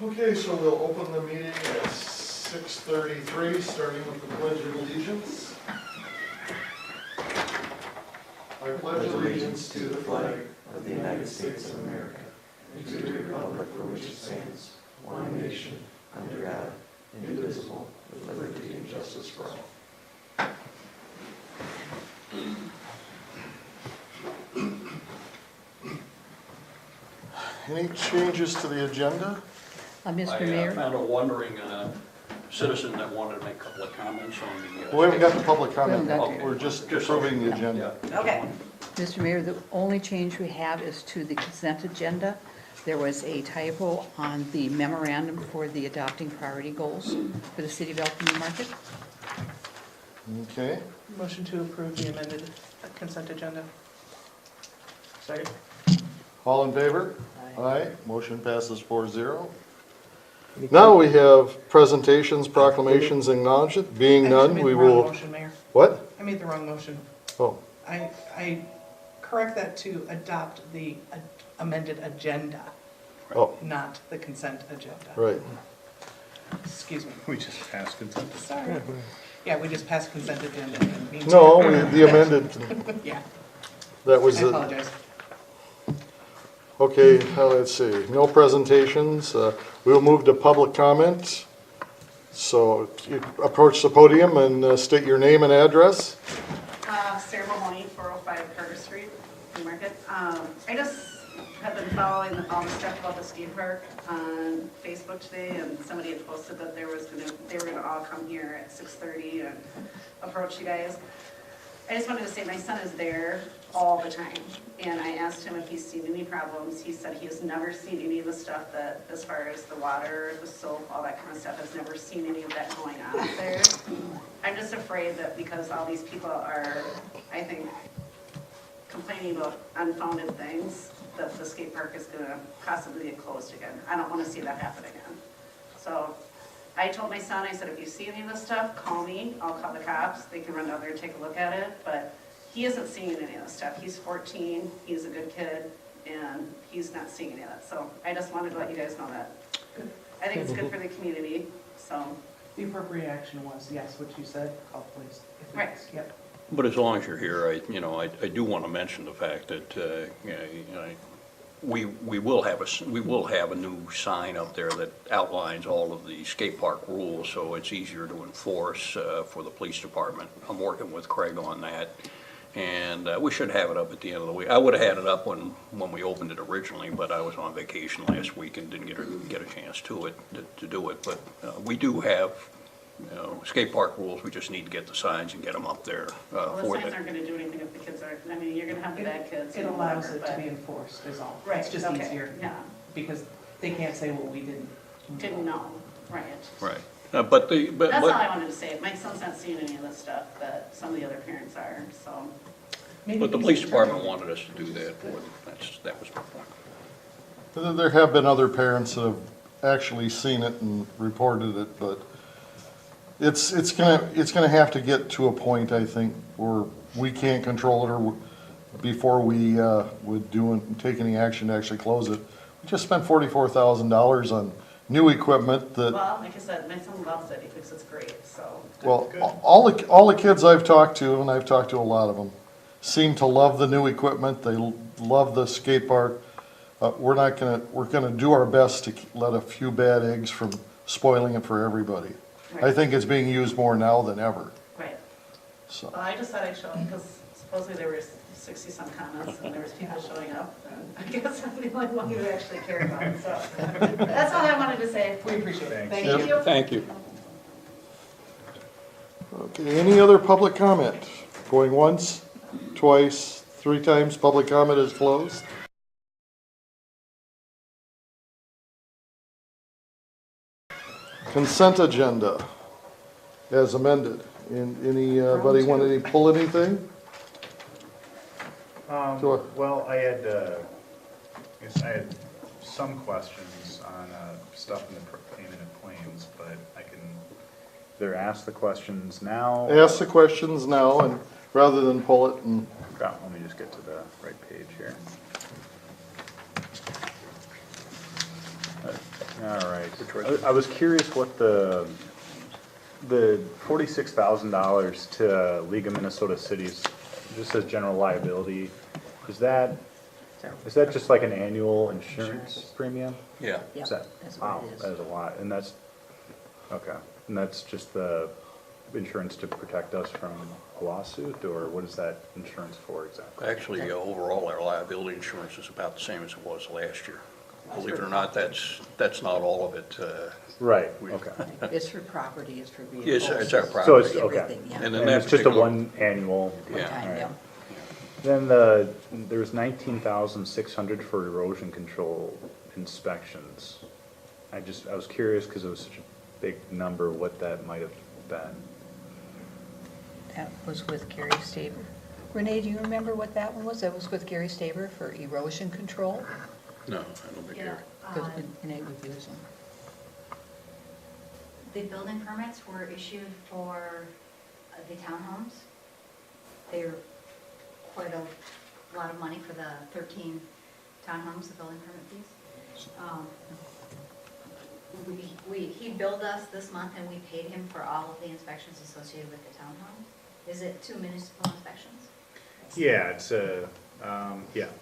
Okay, so we'll open the meeting at 6:33, starting with the Pledge of Allegiance. I pledge allegiance to the flag of the United States of America, and to the republic for which it stands, one nation, under God, indivisible, with liberty and justice for all. Any changes to the agenda? Mr. I Mayor? found a wondering citizen that wanted to make a couple of comments on the... We haven't got the public comment, We haven't got yet. to. We're just approving the agenda. Okay. Mr. Mayor, the only change we have is to the consent agenda. There was a typo on the memorandum for the adopting priority goals for the city of Elko New Market. Okay, Motion to approve the amended consent agenda. Second. all in favor? Aye. Motion passes 4-0. Now we have presentations, proclamations, and acknowledgements. Being none, we I made the wrong will, motion, Mayor. what? I made the wrong motion. Oh, I correct that to adopt the amended agenda, oh, not the consent agenda. right. Excuse me. We just passed consent. Sorry. Yeah, we just passed consent agenda. and means- No, the amended, Yeah, that I was it. apologize. Okay, let's see, no presentations. We'll move to public comment. So you approach the podium and state your name and address. Sarah Mahoney, 405 Carter Street, Newmarket. I just have been following all the stuff about the skate park on Facebook today, and somebody had posted that they were gonna all come here at 6:30 and approach you guys. I just wanted to say my son is there all the time, and I asked him if he's seen any problems. He said he has never seen any of the stuff that, as far as the water, the soap, all that kind of stuff, has never seen any of that going on up there. I'm just afraid that because all these people are, I think, complaining about unfounded things, that the skate park is gonna possibly get closed again. I don't wanna see that happen again. So I told my son, I said, if you see any of this stuff, call me, I'll call the cops, they can run down there and take a look at it, but he isn't seeing any of this stuff. He's 14, he's a good kid, and he's not seeing any of that. So I just wanted to let you guys know that. I think it's good for the community, so. The appropriate action was, yes, what you said, call police. If we- Right. Yep. But as long as you're here, I do want to mention the fact that, we will have a new sign up there that outlines all of the skate park rules, so it's easier to enforce for the police department. I'm working with Craig on that, and we should have it up at the end of the week. I would have had it up when we opened it originally, but I was on vacation last week and didn't get a chance to do it. But we do have, skate park rules. We just need to get the signs and get them up there Well, the for signs the. aren't gonna do anything if the kids aren't, I mean, you're gonna have the bad kids. It and allows whatever, it to but- be enforced is all. Right, It's just okay, easier, yeah, because they can't say, well, we didn't. didn't know, right. Right. That's all I wanted to say. My son's not seeing any of this stuff, but some of the other parents are, so. Maybe But the he's police in department trouble. wanted us to do that for them. That was my point. There have been other parents that have actually seen it and reported it, but it's gonna have to get to a point, I think, where we can't control it, or before we would take any action to actually close it. We just spent $44,000 on new equipment that, Well, like I said, my son loves it. He thinks it's great, so. well, all the kids I've talked to, and I've talked to a lot of them, seem to love the new equipment. They love the skate park. We're gonna do our best to let a few bad eggs from spoiling it for everybody. I Right. think it's being used more now than ever, Right. so. Well, I just thought I'd show them, because supposedly there were 60-some comments, and there was people showing up, and I guess I'm the only one who actually cared about it, so. That's all I wanted to say. We appreciate it. Thanks. Thank you. Thank you. Okay, any other public comment? Going once, twice, 3 times, public comment is closed. Consent agenda as amended. Anybody want to pull anything? Sure. Well, I had some questions on stuff in the payment of claims, but I can either ask the questions now. Ask the questions now, and rather than pull it and. Let me just get to the right page here. All right. I was curious what the $46,000 to League of Minnesota Cities, just as general liability, is that just like an annual insurance premium? Yeah. Yep, Is that- that's what Wow, it is. that is a lot, and that's, okay, and that's just the insurance to protect us from a lawsuit, or what is that insurance for exactly? Actually, overall, our liability insurance is about the same as it was last year. Believe it or not, that's not all of it. Right, we- okay. It's for property, it's for vehicles. It's our So property. it's, okay. Everything, yeah. And then And that it's just a particular- one annual. One Yeah. time, Alright. yeah. Then there was 19,600 for erosion control inspections. I was curious because it was such a big number, what that might have been. That was with Gary Staver. Renee, do you remember what that one was? That was with Gary Staver for erosion control? No, I don't think Yeah, you're. Because Renee reviews them. The building permits were issued for the townhomes. They're quite a lot of money for the 13 townhomes, the building permit fees. He billed us this month and we paid him for all of the inspections associated with the townhomes. Is it 2 municipal inspections? Yeah, it's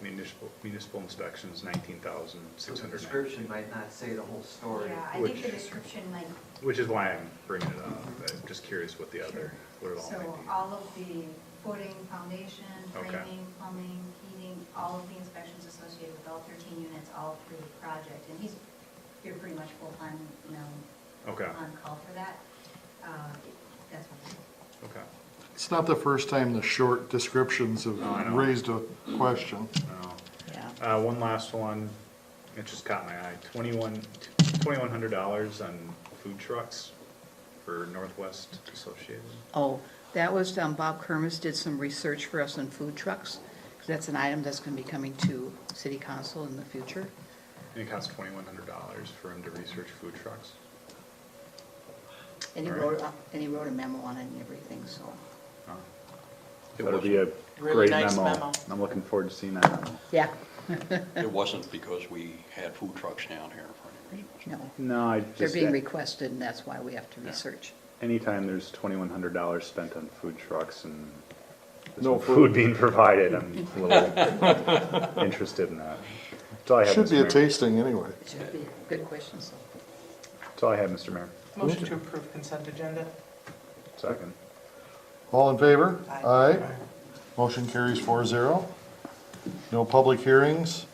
municipal inspections, So the 19,600. description might not say the whole story. Yeah, I Which- think the description might, Which is why I'm bringing it up. I'm just curious what the other, what it all so might be. all of the footing, foundation, Okay. framing, plumbing, heating, all of the inspections associated with all 13 units, all through the project. And he's here pretty much full-time, Okay, on call for that. That's what. okay. It's not the first time the short descriptions have No, I know. raised a question. No. Yeah. One last one, it just caught my eye, $2,100 on food trucks for Northwest Associated. Oh, that was, Bob Kermis did some research for us on food trucks, because that's an item that's going to be coming to city council in the future. And it costs $2,100 for him to research food trucks. And he All wrote, and he wrote a memo on it and everything, so. Oh. It That'll be a Really great nice memo. memo. I'm looking forward to seeing that. Yeah. It wasn't because we had food trucks down here for any reason. No, No, I they're just, being requested, and that's why we have to Yeah. research. anytime there's $2,100 spent on food trucks and there's No no food. food being provided, I'm a little interested in that. That's all I have, Should Mr. be a Mayor. tasting anyway. It should be good questions. That's all I have, Mr. Mayor. Motion to approve consent agenda? Second. All in favor? Aye. Motion carries 4-0. No public hearings.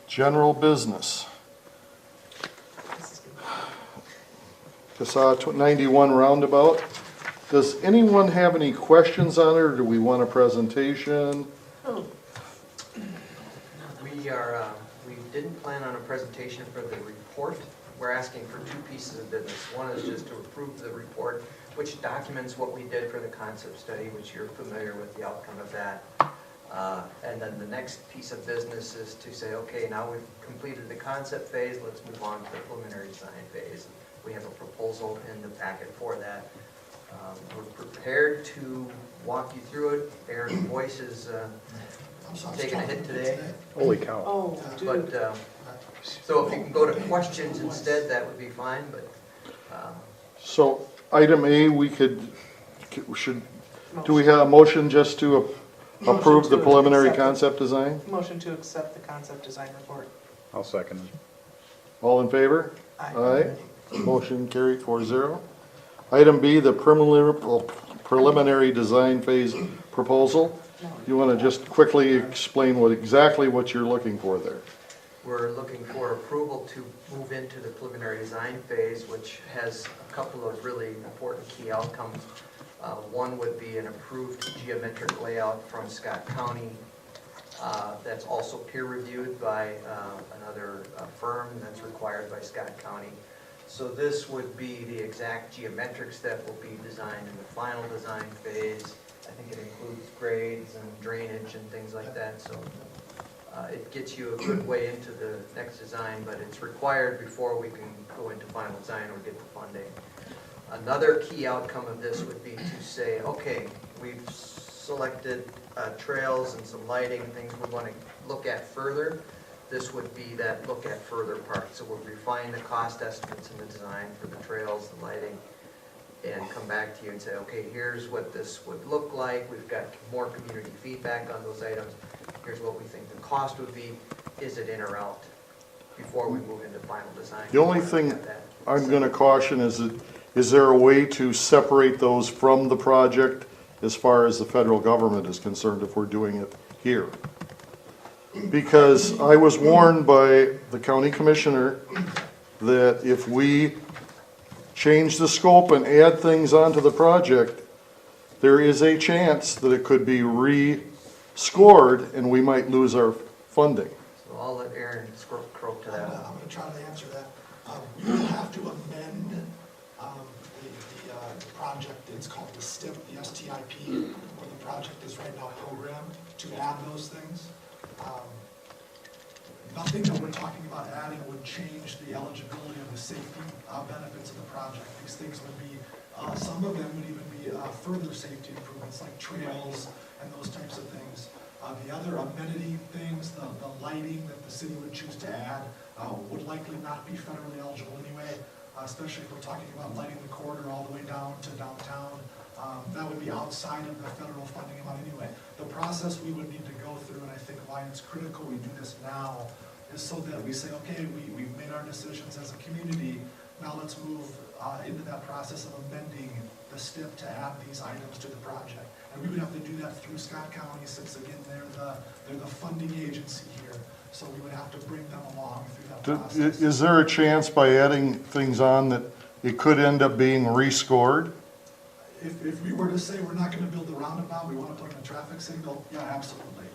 General business. Passat 91 roundabout. Does anyone have any questions on it, or do we want a presentation? We didn't plan on a presentation for the report. We're asking for two pieces of business. One is just to approve the report, which documents what we did for the concept study, which you're familiar with the outcome of that. And then the next piece of business is to say, okay, now we've completed the concept phase, let's move on to the preliminary design phase. We have a proposal in the packet for that. We're prepared to walk you through it. Aaron's voice is taking a hit today. Holy cow. Oh, But, dude. so if you can go to questions instead, that would be fine, but, So item A, do we have a motion just to approve the preliminary concept design? Motion to accept the concept design report. I'll second it. All in favor? Aye. Motion carried 4-0. Item B, the preliminary design phase proposal. You want to just quickly explain exactly what you're looking for there? we're looking for approval to move into the preliminary design phase, which has a couple of really important key outcomes. One would be an approved geometric layout from Scott County that's also peer reviewed by another firm that's required by Scott County. So this would be the exact geometrics that will be designed in the final design phase. I think it includes grades and drainage and things like that, so it gets you a good way into the next design, but it's required before we can go into final design or get the funding. Another key outcome of this would be to say, okay, we've selected trails and some lighting and things we want to look at further, this would be that look at further part. So we'll refine the cost estimates and the design for the trails, the lighting, and come back to you and say, okay, here's what this would look like. We've got more community feedback on those items. Here's what we think the cost would be. Is it in or out? Before we move into final design. The only thing I'm gonna caution is there a way to separate those from the project as far as the federal government is concerned if we're doing it here? Because I was warned by the county commissioner that if we change the scope and add things onto the project, there is a chance that it could be re-scored and we might lose our funding. So I'll let Aaron croak to that. I'm gonna try to answer that. We will have to amend the project, it's called the STIP, the STIP, where the project is right now programmed to add those things. Nothing that we're talking about adding would change the eligibility of the safety benefits of the project. These things would be, some of them would even be further safety improvements like trails and those types of things. The other amenity things, the lighting that the city would choose to add would likely not be federally eligible anyway, especially if we're talking about lighting the corridor all the way down to downtown. That would be outside of the federal funding amount anyway. The process we would need to go through, and I think why it's critical we do this now, is so that we say, okay, we've made our decisions as a community, now let's move into that process of amending the STIP to add these items to the project. And we would have to do that through Scott County, since again, they're the funding agency here. So we would have to bring them along through that process. Is there a chance by adding things on that it could end up being rescored? If we were to say we're not gonna build the roundabout, we wanna put in a traffic signal, yeah, absolutely.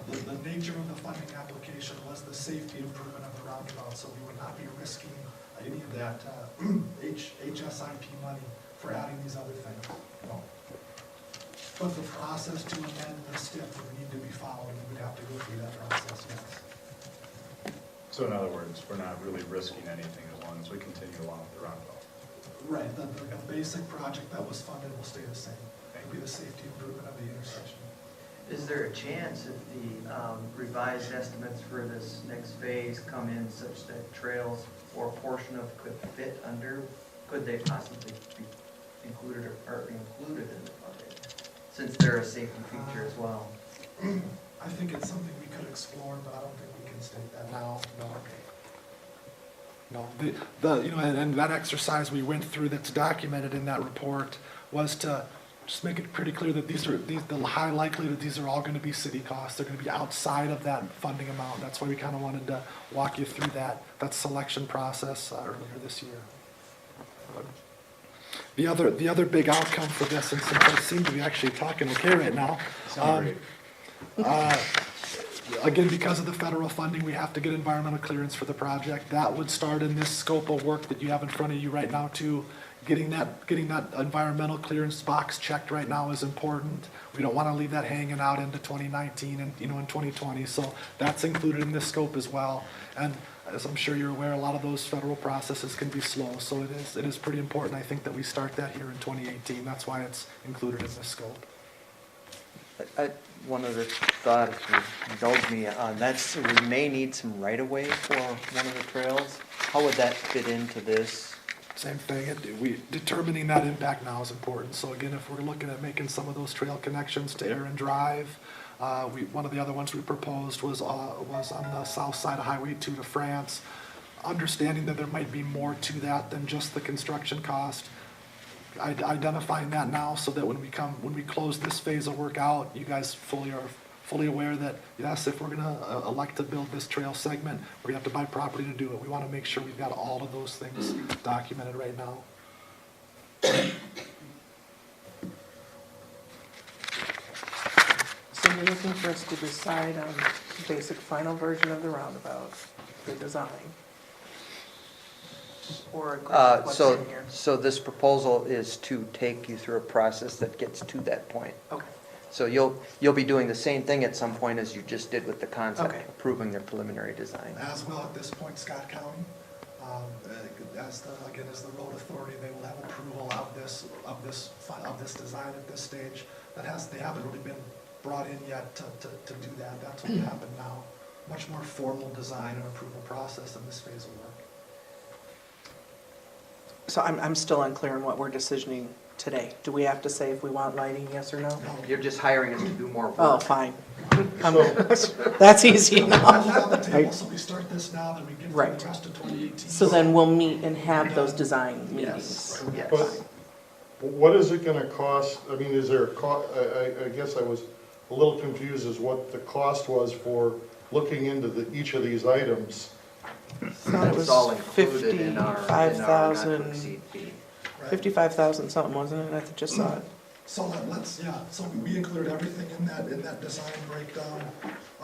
The nature of the funding application was the safety improvement of the roundabout, so we would not be risking any of that HSIP money for adding these other things. No. But the process to amend the STIP would need to be followed, we would have to go through that process, yes. So in other words, we're not really risking anything as long as we continue along with the roundabout. Right, the basic project that was funded will stay the same. It'll be the safety improvement of the intersection. Is there a chance if the revised estimates for this next phase come in such that trails or a portion of could fit under, could they possibly be included or included in the funding? Since they're a safety feature as well. I think it's something we could explore, but I don't think we can state that now. No, and that exercise we went through that's documented in that report was to just make it pretty clear that the high likelihood these are all going to be city costs. They're going to be outside of that funding amount. That's why we kind of wanted to walk you through that selection process earlier this year. The other big outcome for this, and since I seem to be actually talking okay right now, again, because of the federal funding, we have to get environmental clearance for the project. That would start in this scope of work that you have in front of you right now too. Getting that environmental clearance box checked right now is important. We don't want to leave that hanging out into 2019 and in 2020. So that's included in this scope as well. And as I'm sure you're aware, a lot of those federal processes can be slow. So it is pretty important, I think, that we start that here in 2018. That's why it's included in this scope. One other thought, if you indulge me on that, so we may need some right-of-way for one of the trails. How would that fit into this? Same thing, determining that impact now is important. So again, if we're looking at making some of those trail connections to Aaron Drive, one of the other ones we proposed was on the south side of Highway 2 to France. Understanding that there might be more to that than just the construction cost. Identifying that now so that when we close this phase of work out, you guys are fully aware that, yes, if we're gonna elect to build this trail segment, we have to buy property to do it. We wanna make sure we've got all of those things documented right now. So you're looking for us to decide on the basic final version of the roundabout, the design? Or what's in here? So this proposal is to take you through a process that gets to that point. Okay. So you'll be doing the same thing at some point as you just did with the concept, Okay. approving their preliminary design. As well, at this point, Scott County, as the road authority, they will have approval of this design at this stage. They haven't really been brought in yet to do that. That's what happened now. Much more formal design and approval process in this phase of work. So I'm still unclear on what we're decisioning today. Do we have to say if we want lighting, yes or no? You're just hiring us to do more work. Oh, fine. So, That's easy It's enough. on the table, so we start this now, then we get through Right. the rest of 2018. So then we'll meet and have those design meetings. Yes. but what is it gonna cost? I mean, is there a I guess I was a little confused as what the cost was for looking into each of these items. Thought it It's all was included in our not to 55,000, exceed fee. Right. 55,000 something, wasn't it? I just saw it. So so we included everything in that design breakdown,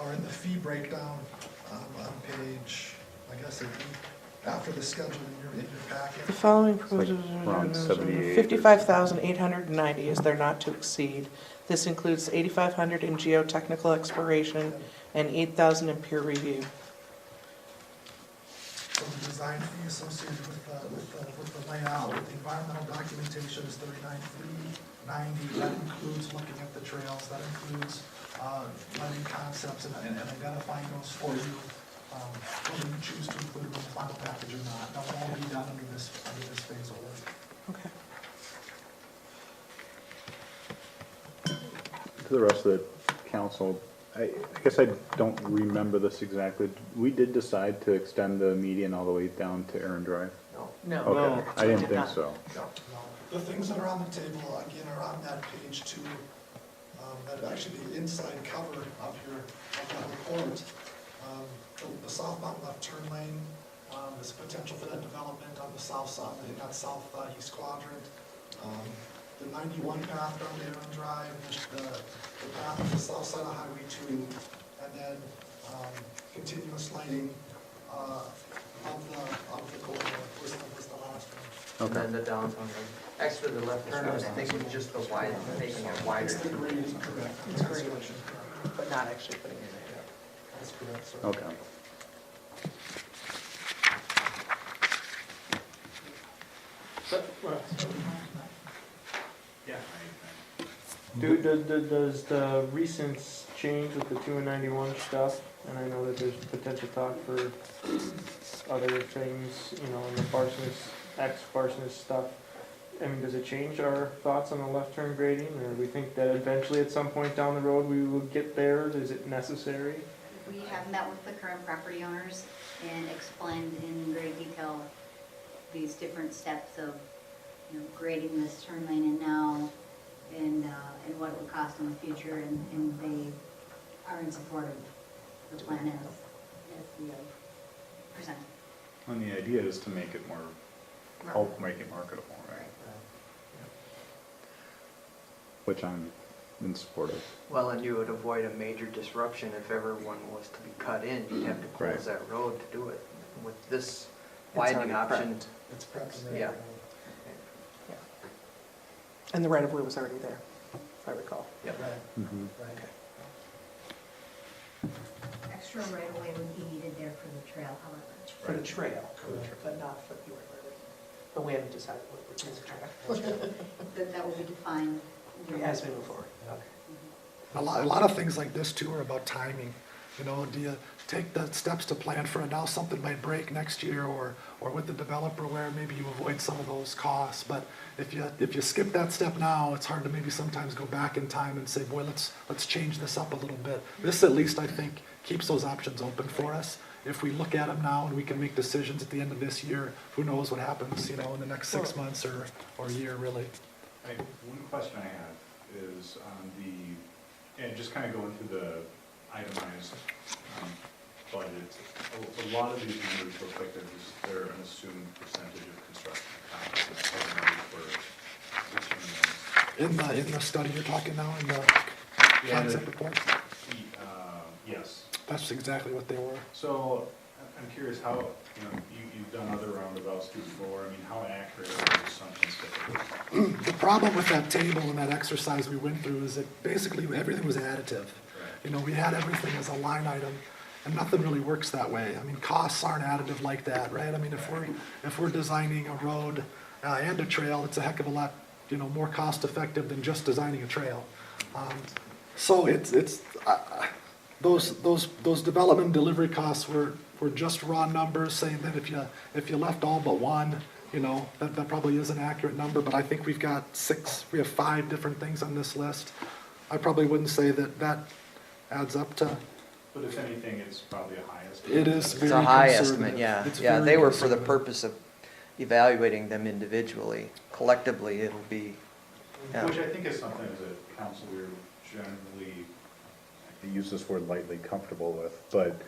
or in the fee breakdown, on page, I guess, after the schedule in your packet. The following like around 78 or 55,890 is their not to exceed. This includes 8,500 in geotechnical exploration and 8,000 in peer review. So the design fee associated with the layout, with the environmental documentation is $39,390. That includes looking at the trails, that includes lighting concepts and identifying those for you, whether you choose to include them in the final package or not. That will all be done under this phase of work. Okay. To the rest of the council, I guess I don't remember this exactly. We did decide to extend the median all the way down to Aaron Drive? No, No. Okay, I didn't did think not. so. no. The things that are on the table, again, are on that page 2, that actually the inside cover of that report. The southbound left turn lane, there's potential for that development on the south side, in that southeast quadrant. The 91 path down to Aaron Drive, the path on the south side of Highway 2, and then continuous lighting of the corridor was the last one. And then the downtown, extra the left turn, I think it's just the wide, making it wider. It's the grading, correct. It's grading, but not actually putting it in. That's correct, sir. Okay. Does the recent change with the 2 and 91 stuff, and I know that there's potential talk for other things, you know, in the Parsons, ex-Parsons stuff, I mean, does it change our thoughts on the left turn grading, or we think that eventually at some point down the road we will get there? Is it necessary? We have met with the current property owners and explained in great detail these different steps of, you know, grading this turn lane in now and what it would cost in the future, and they are in support of the plan as we presented. And the idea is to make it more, help make it marketable, right? Which I'm in support of. Well, and you would avoid a major disruption if everyone was to be cut in, you'd have to Right. close that road to do it. With this It's widening already option, prepped. It's prepped. yeah. And the right of way was already there, if I recall. Yep. Right, Mhm. right. Extra right away would be needed there for the trail, however. For the trail, Correct. but not for the right of way. But we haven't decided what we're doing with the trail. That will be defined. As we move forward. A lot of things like this too are about timing. You know, do you take the steps to plan for it now, something might break next year, or with the developer where maybe you avoid some of those costs. But if you skip that step now, it's hard to maybe sometimes go back in time and say, boy, let's change this up a little bit. This at least, I think, keeps those options open for us. If we look at them now and we can make decisions at the end of this year, who knows what happens, you know, in the next 6 months or a year, really. One question I have is on and just kind of going through the itemized budget, a lot of these numbers look like they're an assumed percentage of construction cost. In the study you're talking now, in the concept report? Yes. That's exactly what they were. So I'm curious how, you know, you've done other roundabouts before. I mean, how accurate are those assumptions typically? The problem with that table and that exercise we went through is that basically everything was additive. You know, we had everything as a line item, and nothing really works that way. I mean, costs aren't additive like that, right? I mean, if we're designing a road and a trail, it's a heck of a lot, you know, more cost effective than just designing a trail. So those development delivery costs were just raw numbers, saying that if you left all but one, you know, that probably is an accurate number, but I think we have 5 different things on this list. I probably wouldn't say that adds up to, But if anything, it's probably a high estimate. it is very It's a high conservative. estimate, yeah. It's Yeah, very they were for the conservative. purpose of evaluating them individually. Collectively, it'll be, yeah. Which I think is something as a council we're generally, I use this word lightly, comfortable with, but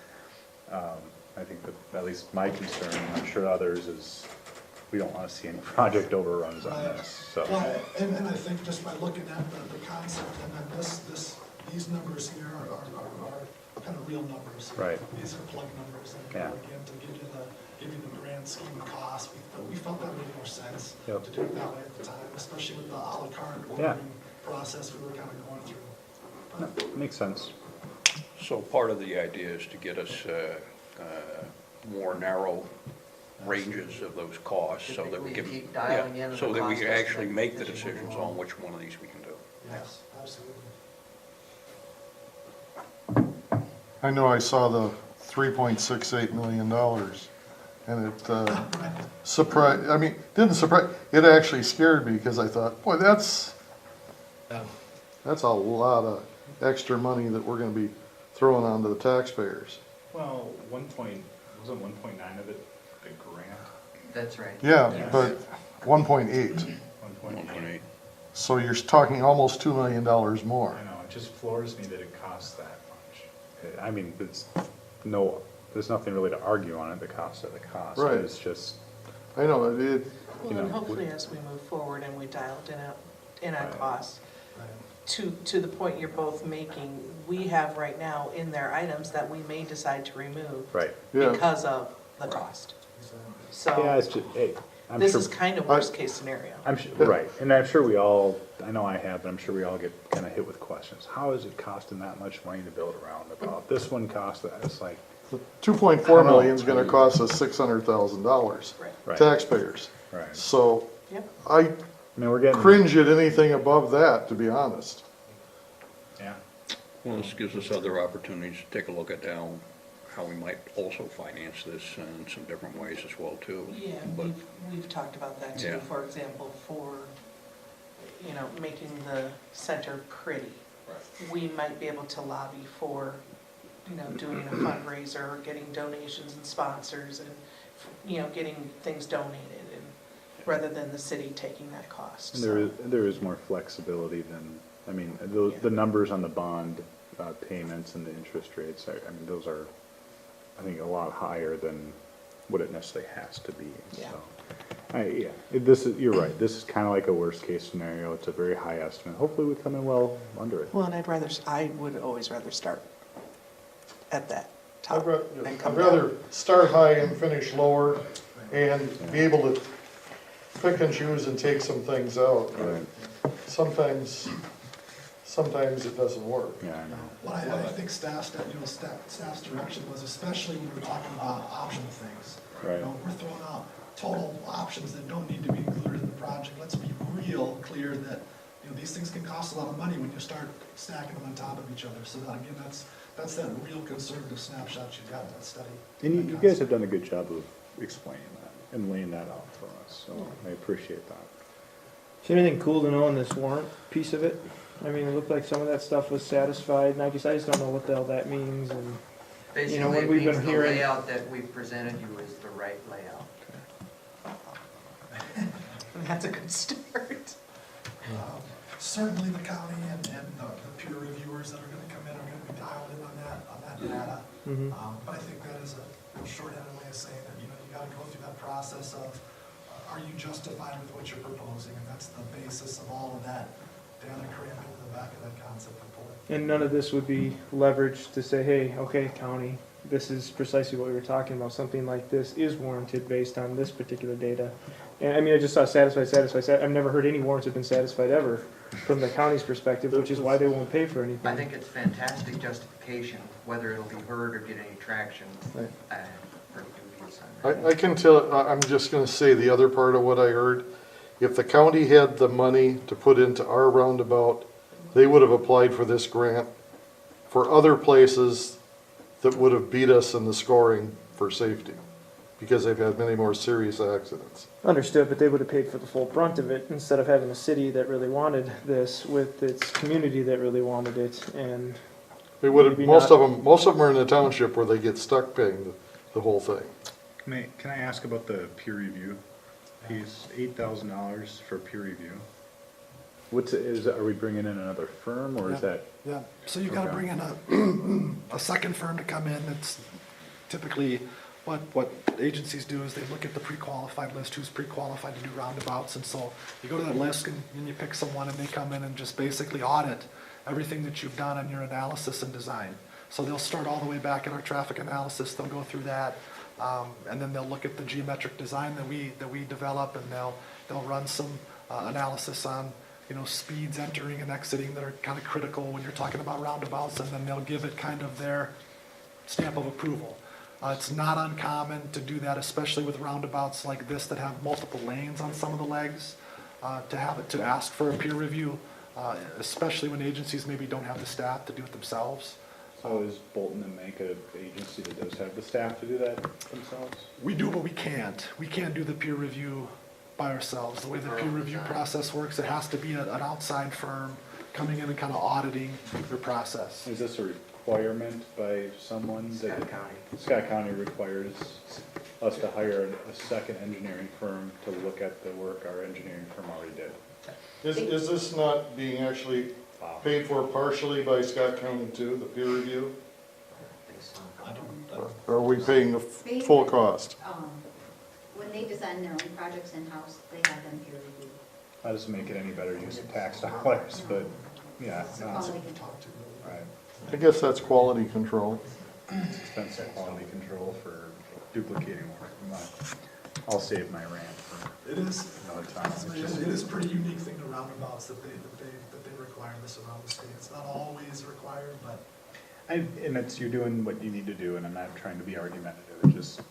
I think that at least my concern, and I'm sure others, is we don't want to see any project overruns on Right. this, so. Well, and I think just by looking at the concept, and then these numbers here are kind of real numbers. Right. These are plug numbers, and Yeah. again, to give you the grand scheme of costs, we felt that made more sense Yep. to do it that way at the time, especially with the à la carte Yeah. ordering process we were kind of going through. No, makes sense. So part of the idea is to get us more narrow ranges of those costs so that we can, Keep dialing yeah, in so the that we cost can actually estimate make the as you move decisions along. on which one of these we can do. Yes, absolutely. I know I saw the $3.68 million, and it surprised, I mean, didn't surprise, it actually scared me, because I thought, boy, that's a lot of extra money that we're gonna be throwing onto the taxpayers. Well, wasn't 1.9 of it a grant? That's right. Yeah, but 1.8, 1.8. so you're talking almost $2 million more. I know, it just floors me that it costs that much. I mean, there's nothing really to argue on it, the cost of the cost. Right. It's just, I know, Well, You and know, hopefully as we move forward and we dialed in on Right. costs, to the point you're both making, we have right now in there items that we may decide to remove right. Yeah. because of the cost. Yeah, So it's just, hey, I'm this sure. is kind of worst case scenario. I'm sure, right, and I'm sure we all, I know I have, but I'm sure we all get kind of hit with questions. How is it costing that much money to build a roundabout? This one cost that, it's like, 2.4 million is gonna cost us $600,000 Right. right, taxpayers. right. So Yep. I I mean, we're getting, cringe at anything above that, to be honest. yeah, Well, this gives us other opportunities to take a look at how we might also finance this in some different ways as well, too. Yeah, But, we've talked about that too, Yeah. for example, for, making the center pretty. We might be able to lobby for, doing a fundraiser, or getting donations and sponsors and, getting things donated and, rather than the city taking that cost. and there is more flexibility than, I mean, the numbers on the bond payments and the interest rates, I mean, those are, I think, a lot higher than what it necessarily has to be, Yeah. so. You're right, this is kind of like a worst case scenario, it's a very high estimate, hopefully we come in well under it. Well, and I would always rather start at that top and I'd come rather down. start high and finish lower and be able to pick and choose and take some things out. Right. Sometimes it doesn't work. Yeah, I know. What I think staff's direction was, especially when we're talking about optional things. Right. You know, we're throwing out total options that don't need to be included in the project. Let's be real clear that, these things can cost a lot of money when you start stacking them on top of each other. So that, again, that's that real conservative snapshot you got in that study. And you guys have done a good job of explaining that and laying that out for us, so I appreciate that. Is there anything cool to know on this warrant piece of it? I mean, it looked like some of that stuff was satisfied, and I guess I just don't know what the hell that means, and, Basically, when it we've means been the hearing- layout that we've presented you is the right layout. And that's a good start. Certainly the county and the peer reviewers that are gonna come in are gonna be dialed in on that data. Mhm. But I think that is a shorthanded way of saying that, you gotta go through that process of, are you justified with what you're proposing? And that's the basis of all of that data crammed into the back of that concept report. And none of this would be leveraged to say, hey, okay, county, this is precisely what we were talking about, something like this is warranted based on this particular data. And I mean, I just saw satisfied, I've never heard any warrants have been satisfied ever from the county's perspective, which is why they won't pay for anything. I think it's fantastic justification, whether it'll be heard or get any traction, Right. pretty dubious on that. I can tell, I'm just gonna say the other part of what I heard. If the county had the money to put into our roundabout, they would have applied for this grant for other places that would have beat us in the scoring for safety, because they've had many more serious accidents. Understood, but they would have paid for the full brunt of it instead of having a city that really wanted this with its community that really wanted it. And They would have, Maybe most not. of them are in the township where they get stuck paying the whole thing. Can I ask about the peer review piece? $8,000 for peer review. Are we bringing in another firm, or is Yeah. that? Yeah, so you've got to Okay. bring in a second firm to come in. It's typically, what agencies do is they look at the pre-qualified list, who's pre-qualified to do roundabouts. And so you go to that list and you pick someone and they come in and just basically audit everything that you've done on your analysis and design. So they'll start all the way back at our traffic analysis, they'll go through that, and then they'll look at the geometric design that we develop, and they'll run some analysis on, speeds entering and exiting that are kind of critical when you're talking about roundabouts, and then they'll give it kind of their stamp of approval. It's not uncommon to do that, especially with roundabouts like this that have multiple lanes on some of the legs, to ask for a peer review, especially when agencies maybe don't have the staff to do it themselves. So is Bolton and Make an agency that does have the staff to do that themselves? We do, but we can't. We can't do the peer review by ourselves. The way the peer review process works, it has to be an outside firm coming in and kind of auditing your process. Is this a requirement by someone that? Scott County. Scott County requires us to hire a second engineering firm to look at the work our engineering firm already did. Is this not being actually paid for partially by Scott County too, the peer review? Or are we paying the full cost? When they design their own projects in-house, they have them peer reviewed. That doesn't make it any better use of tax dollars, but, yeah, It's no, quality control. right. I guess that's quality control. Expensive quality control for duplicating work. I'll save my rant for It is, another time. it is a pretty unique thing to roundabouts that they require this around the state. It's not always required, but And you're doing what you need to do, and I'm not trying to be argumentative, it just,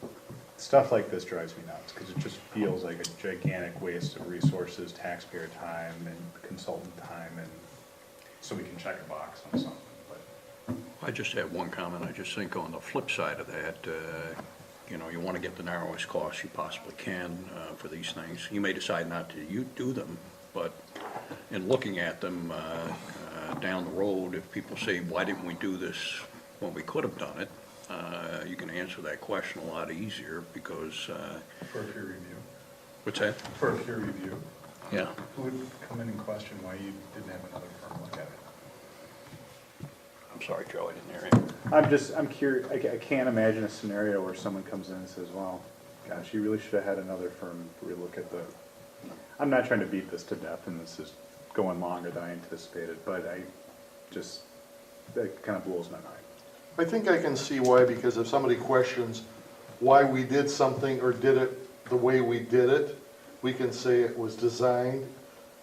stuff like this drives me nuts, because it just feels like a gigantic waste of resources, taxpayer time, and consultant time, and so we can check a box on something, but. I just have one comment. I just think on the flip side of that, you want to get the narrowest cost you possibly can for these things. You may decide not to do them, but in looking at them down the road, if people say, why didn't we do this when we could have done it, you can answer that question a lot easier because... For a peer review. What's that? For a peer review. Yeah. Who would come in and question why you didn't have another firm look at it? I'm sorry, Joe, I didn't hear you. I'm curious, I can't imagine a scenario where someone comes in and says, well, gosh, you really should have had another firm relook at the, I'm not trying to beat this to death, and this is going longer than I anticipated, but that kind of blows my mind. I think I can see why, because if somebody questions why we did something or did it the way we did it, we can say it was designed,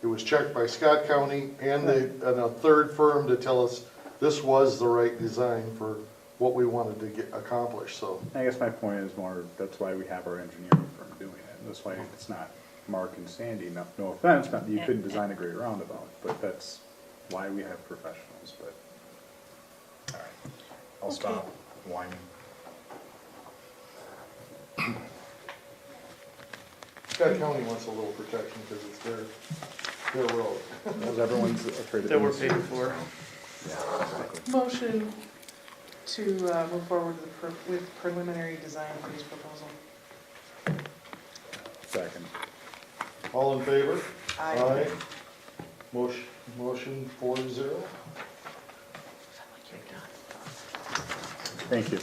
it was checked by Scott County and a third firm to tell us this was the right design for what we wanted to get accomplished, so. I guess my point is more, that's why we have our engineering firm doing it. That's why it's not Mark and Sandy, no offense, not that you couldn't design a great roundabout, but that's why we have professionals, but. All right, I'll stop whining. Scott County wants a little protection because it's their road. Because everyone's afraid of. that we're being paying sued. for. Yeah, exactly. Motion to move forward with preliminary design phase proposal. Second. All in favor? Aye. Motion 4-0. Thank you.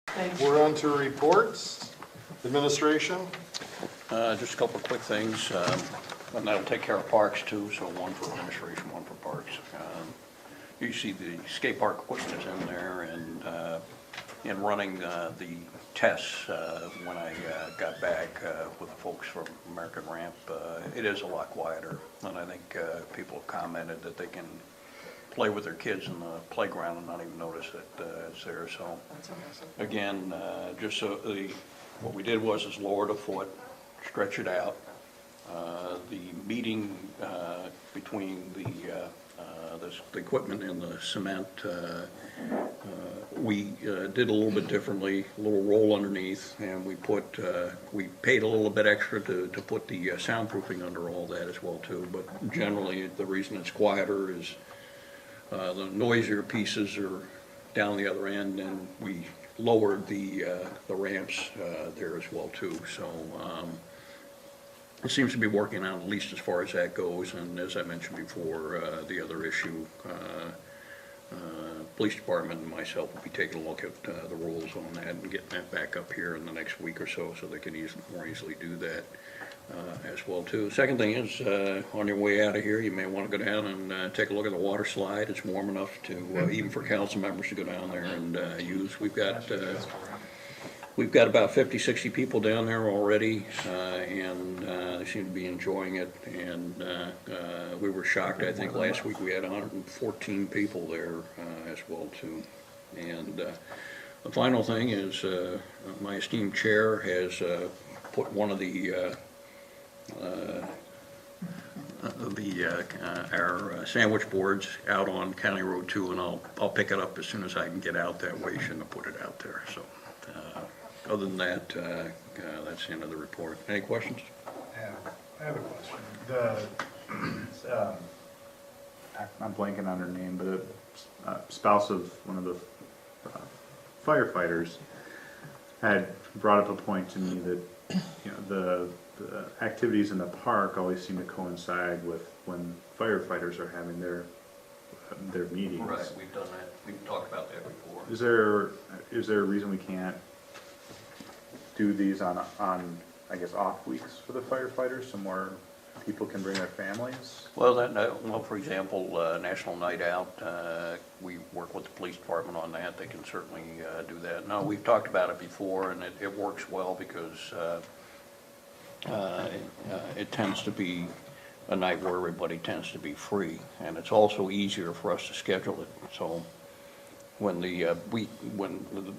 Thank you. We're on to reports. Administration. Just a couple of quick things, and that'll take care of parks too, so one for administration, one for parks. You see the skate park equipment is in there, and in running the tests, when I got back with the folks from American Ramp, it is a lot quieter, and I think people have commented that they can play with their kids in the playground and not even notice that it's there, so. That's impressive. Again, just so what we did was lower the foot, stretch it out, The meeting between the equipment and the cement, we did a little bit differently, a little roll underneath, and we paid a little bit extra to put the soundproofing under all that as well too. But generally, the reason it's quieter is the noisier pieces are down the other end, and we lowered the ramps there as well too. So it seems to be working out, at least as far as that goes. And as I mentioned before, the other issue, police department and myself will be taking a look at the rules on that and getting that back up here in the next week or so they can more easily do that as well too. Second thing is, on your way out of here, you may want to go down and take a look at the water slide. It's warm enough to, even for council members to go down there and use. We've got about 50, 60 people down there already, and they seem to be enjoying it. And we were shocked, I think last week we had 114 people there as well too. And the final thing is, my esteemed chair has put one of our sandwich boards out on County Road 2, and I'll pick it up as soon as I can get out that way. Shouldn't have put it out there. So other than that, that's the end of the report. Any questions? I have a question. I'm blanking on her name, but a spouse of one of the firefighters had brought up a point to me that, you know, the activities in the park always seem to coincide with when firefighters are having their meetings. Right, we've done that. We've talked about that before. Is there a reason we can't do these on I guess off weeks for the firefighters, so more people can bring their families? Well, for example, National Night Out, we work with the police department on that. They can certainly do that. No, we've talked about it before, and it works well because it tends to be a night where everybody tends to be free, and it's also easier for us to schedule it. So when you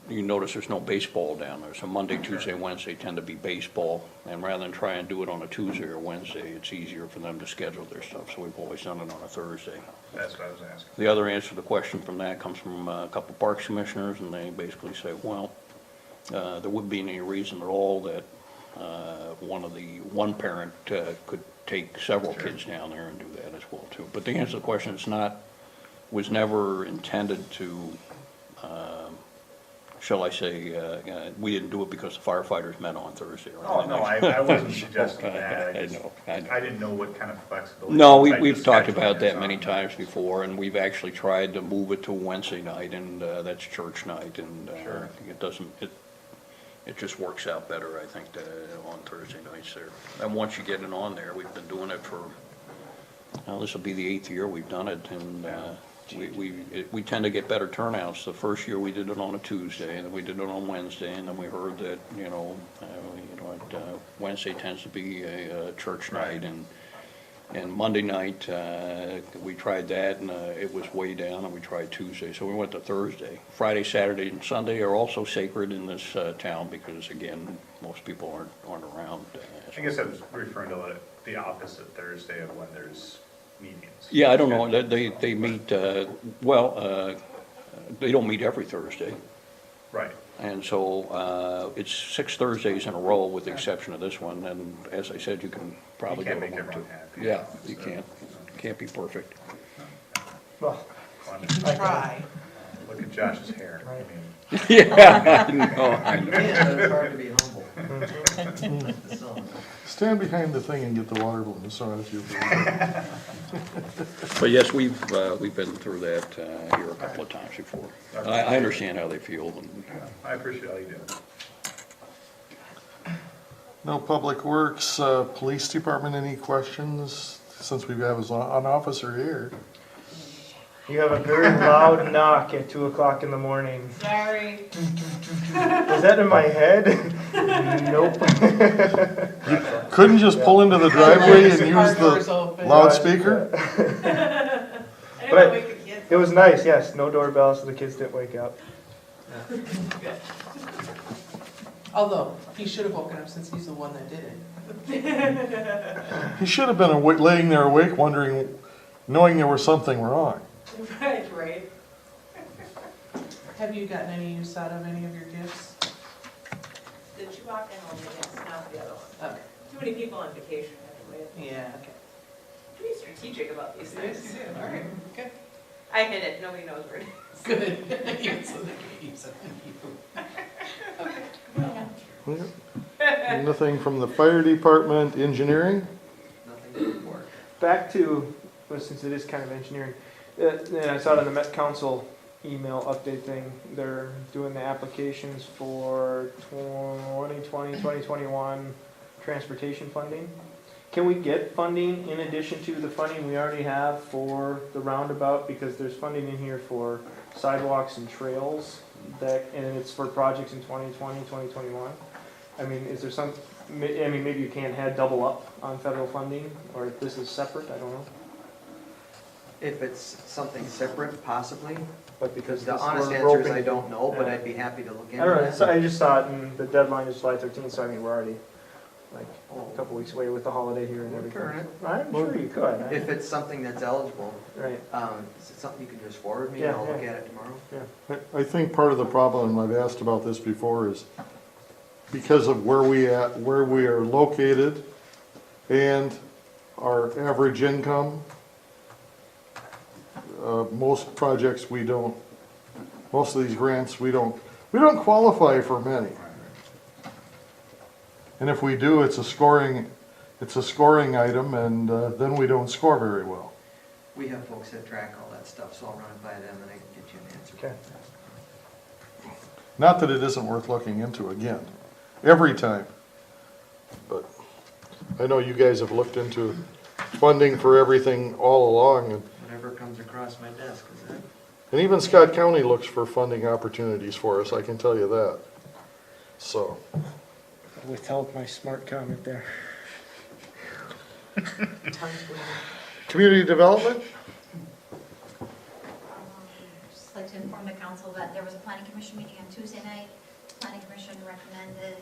notice there's no baseball down there, so Monday, Tuesday, Wednesday tend to be baseball, and rather than try and do it on a Tuesday or Wednesday, it's easier for them to schedule their stuff, so we've always done it on a Thursday. That's what I was asking. The other answer to the question from that comes from a couple of parks commissioners, and they basically say, well, there wouldn't be any reason at all that one parent could take several kids down there and do that as well too. But to answer the question, was never intended to, shall I say, we didn't do it because the firefighters met on Thursday. Oh, no, I wasn't suggesting that. I know. I didn't know what kind of flexibility. No, type we've of talked scheduling about that is many on. times before, and we've actually tried to move it to Wednesday night, and that's church night, and Sure. it just works out better, I think, on Thursday nights there. And once you get it on there, we've been doing it for, this will be the 8th year we've done it, and we tend to get better turnouts. The first year we did it on a Tuesday, and then we did it on Wednesday, and then we heard that, Wednesday tends to be a church night, and Monday night, we tried that, and it was way down, and we tried Tuesday, so we went to Thursday. Friday, Saturday, and Sunday are also sacred in this town, because again, most people aren't around. I guess I was referring to the opposite Thursday of when there's meetings. Yeah, I don't know, they meet, they don't meet every Thursday. Right. And so it's 6 Thursdays in a row, with the exception of this one, and as I said, you can probably You get can't make one too. everyone happy. Yeah, you can't be perfect. Well, Well, Try. Look at Josh's hair. I mean, Yeah, I know. It's hard to be humble. Stand behind the thing and get the water balloon thrown at you. But yes, we've been through that here a couple of times before. I understand how they feel, and I appreciate all you do. No Public Works, Police Department, any questions, since we have an officer here? you have a very loud knock at 2 o'clock in the morning. Sorry. Was that in my head? Nope. Couldn't just pull into the driveway and use Car doors the open. loudspeaker? I didn't But want to wake the kids. It was nice, yes, no doorbell, so the kids didn't wake up. Although, he should have woken up since he's the one that did it. He should have been laying there awake wondering, knowing there was something wrong. Right. Have you gotten any use out of any of your gifts? The Chewbacca helmet, yes, not the other one. Okay. Too many people on vacation, anyway. Yeah, okay. Be strategic about these Yes, things. you did, all right, good. I hid it, nobody knows where it is. Good. Even so they can use it. Yep. Nothing from the fire department, engineering? Nothing to report. Back to, well, since it is kind of engineering, and I saw it on the Met Council email update thing, they're doing the applications for 2020, 2021 transportation funding. Can we get funding in addition to the funding we already have for the roundabout? Because there's funding in here for sidewalks and trails that, and it's for projects in 2020, 2021. I mean, is there some, I mean, maybe you can't have double up on federal funding, or if this is separate, I don't know. If it's something separate, possibly. But because The this- honest we're answer is roping- I don't know, but Yeah. I'd be happy to look I into don't know, that. so I just saw it, and the deadline is July 13th, so I mean, we're already like a couple weeks away with the holiday here and We'll everything. turn it. I'm sure you could. If it's something that's eligible, Right, is it something you can just forward me Yeah, and I'll look yeah. at it tomorrow? yeah. I think part of the problem, and I've asked about this before, is because of where we are located and our average income, most projects most of these grants, we don't qualify for many. And if we do, it's a scoring item, and then we don't score very well. We have folks that track all that stuff, so I'll run it by them and I can get you an answer. Okay. Not that it isn't worth looking into again, every time. But I know you guys have looked into funding for everything all along, Whatever comes across my desk, is that? and even Scott County looks for funding opportunities for us, I can tell you that. So, Withheld my smart comment there. Tongue bleeding. community development? Just like to inform the council that there was a planning commission meeting on Tuesday night. Planning commission recommended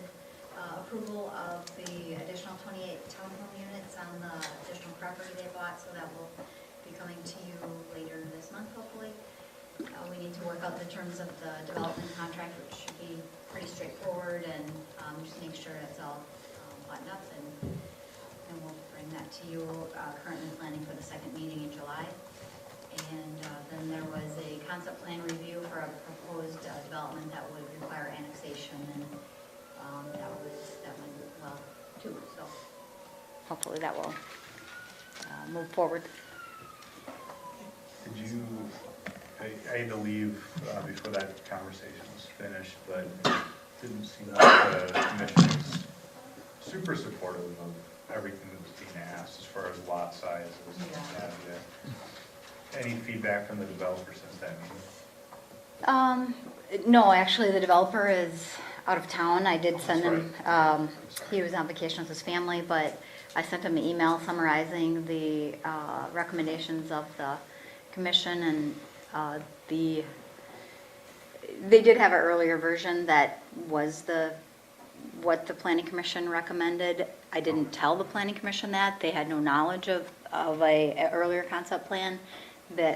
approval of the additional 28 townhome units on the additional property they bought, so that will be coming to you later this month, hopefully. We need to work out the terms of the development contract, which should be pretty straightforward, and just make sure it's all buttoned up, and we'll bring that to you, currently planning for the second meeting in July. And then there was a concept plan review for a proposed development that would require annexation, and that went well too, so hopefully that will move forward. Did you, I had to leave before that conversation was finished, but it didn't seem like the commission was super supportive of everything that was being asked as far as lot sizes and that. Any feedback from the developer since that meeting? No, actually, the developer is out of town. I did send him, he was on vacation with his family, but I sent him an email summarizing the recommendations of the commission, and they did have an earlier version that was what the planning commission recommended. I didn't tell the planning commission that. They had no knowledge of a earlier concept plan.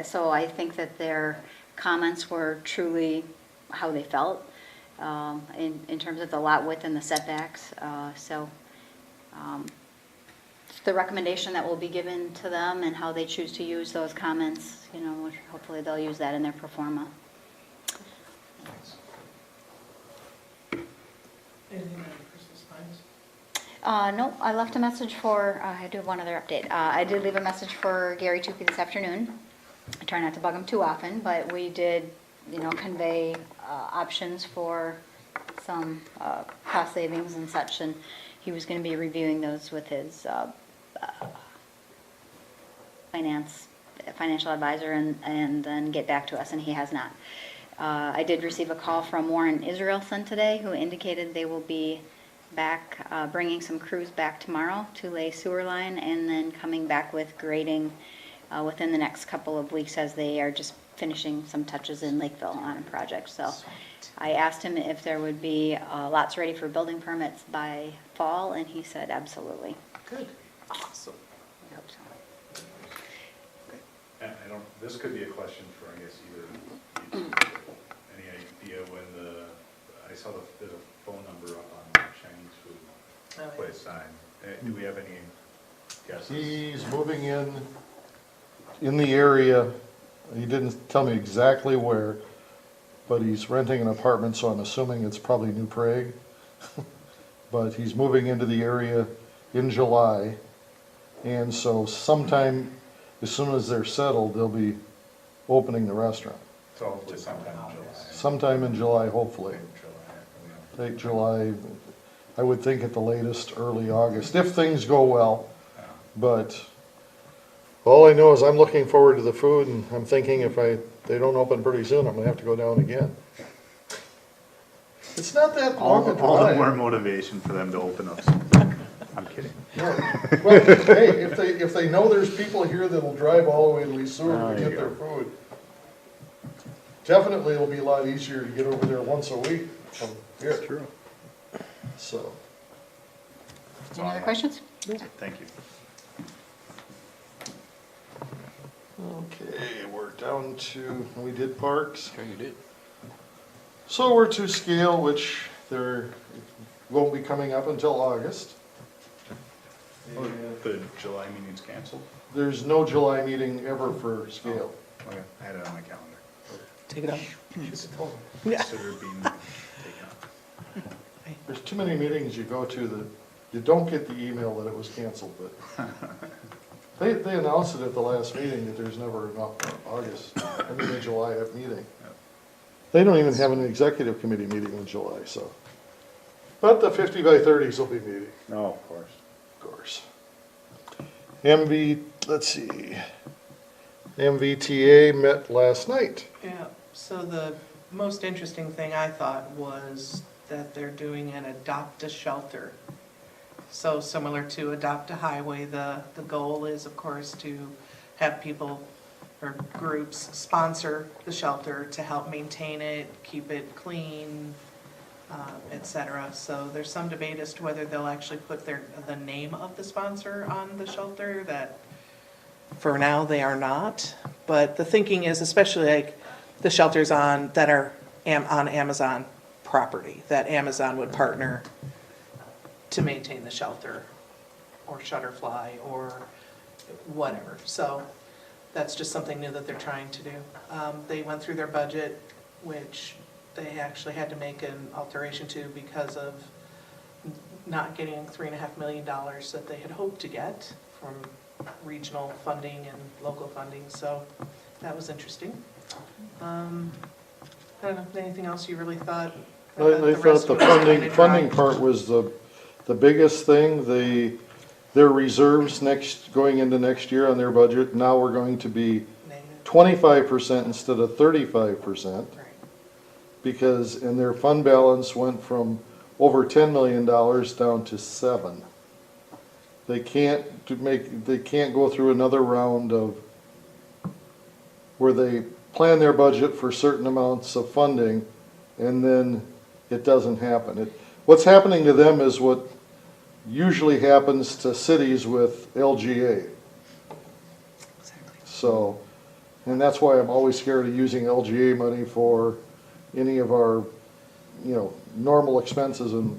So I think that their comments were truly how they felt in terms of the lot width and the setbacks. It's the recommendation that will be given to them, and how they choose to use those comments, hopefully they'll use that in their pro forma. Anything on Christmas vibes? No, I left a message for, I do have one other update. I did leave a message for Gary Tukey this afternoon. I try not to bug him too often, but we did, convey options for some cost savings and such, and he was going to be reviewing those with his financial advisor and then get back to us, and he has not. I did receive a call from Warren Israelson today, who indicated they will be back, bringing some crews back tomorrow to lay sewer line, and then coming back with grading within the next couple of weeks, as they are just finishing some touches in Lakeville on a project. So I asked him if there would be lots ready for building permits by fall, and he said absolutely. Good. Awesome. I hope so. And I don't, this could be a question for, I guess, either you two. Any idea when I saw there's a phone number up on the Chinese food Oh, yeah. place sign. Do we have any guesses? He's moving in the area. He didn't tell me exactly where, but he's renting an apartment, so I'm assuming it's probably New Prague. But he's moving into the area in July. And so sometime, as soon as they're settled, they'll be opening the restaurant. So hopefully sometime in July. Sometime in July, hopefully. July. Late July, I would think at the latest, early August, if things go well. Yeah. But all I know is I'm looking forward to the food, and I'm thinking if they don't open pretty soon, I'm gonna have to go down again. It's not that long a All the more drive. motivation for them to open up. I'm kidding. Well, hey, if they know there's people here that'll drive all the way to Lee Seward Oh, to there get you their go. food, definitely it'll be a lot easier to get over there once a week from here. True. So, Any other questions? Thank you. okay, we're down to, we did parks. Okay, you did. So we're to scale, which there won't be coming up until August. The July meeting's canceled? There's no July meeting ever for scale. Okay, I had it on my calendar. Take it out. Consider being taken up. There's too many meetings you go to that you don't get the email that it was canceled, but they announced it at the last meeting that there's never an a July meeting. They don't even have an executive committee meeting in July, so. But the 50 by 30s will be meeting, No, of course. of course. Let's see, MVTA met last night. Yeah, so the most interesting thing I thought was that they're doing an adopt-a-shelter. So similar to Adopt a Highway, the goal is, of course, to have people or groups sponsor the shelter to help maintain it, keep it clean, et cetera. So there's some debate as to whether they'll actually put the name of the sponsor on the shelter. That for now they are not. But the thinking is, especially like the shelters that are on Amazon property, that Amazon would partner to maintain the shelter, or Shutterfly, or whatever. So that's just something new that they're trying to do. They went through their budget, which they actually had to make an alteration to because of not getting $3.5 million that they had hoped to get from regional funding and local funding. So that was interesting. I don't know, anything else you really thought? I thought the funding part was the biggest thing. Their reserves going into next year on their budget, now we're going to be 25% instead of 35%. Right. Because, and their fund balance went from over $10 million down to 7. They can't go through another round of where they plan their budget for certain amounts of funding and then it doesn't happen. What's happening to them is what usually happens to cities with LGA. So, and that's why I'm always scared of using LGA money for any of our, normal expenses and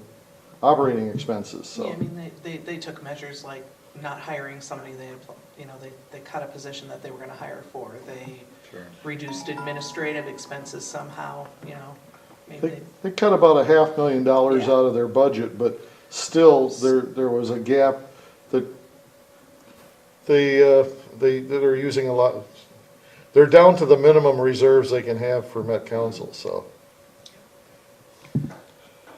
operating expenses, so. Yeah, I mean, they took measures like not hiring somebody they cut a position that they were gonna hire for. They reduced administrative expenses somehow, maybe They cut about $500,000 Yeah. out of their budget, but still, there was a gap that they're using a lot. They're down to the minimum reserves they can have for Met Council, so.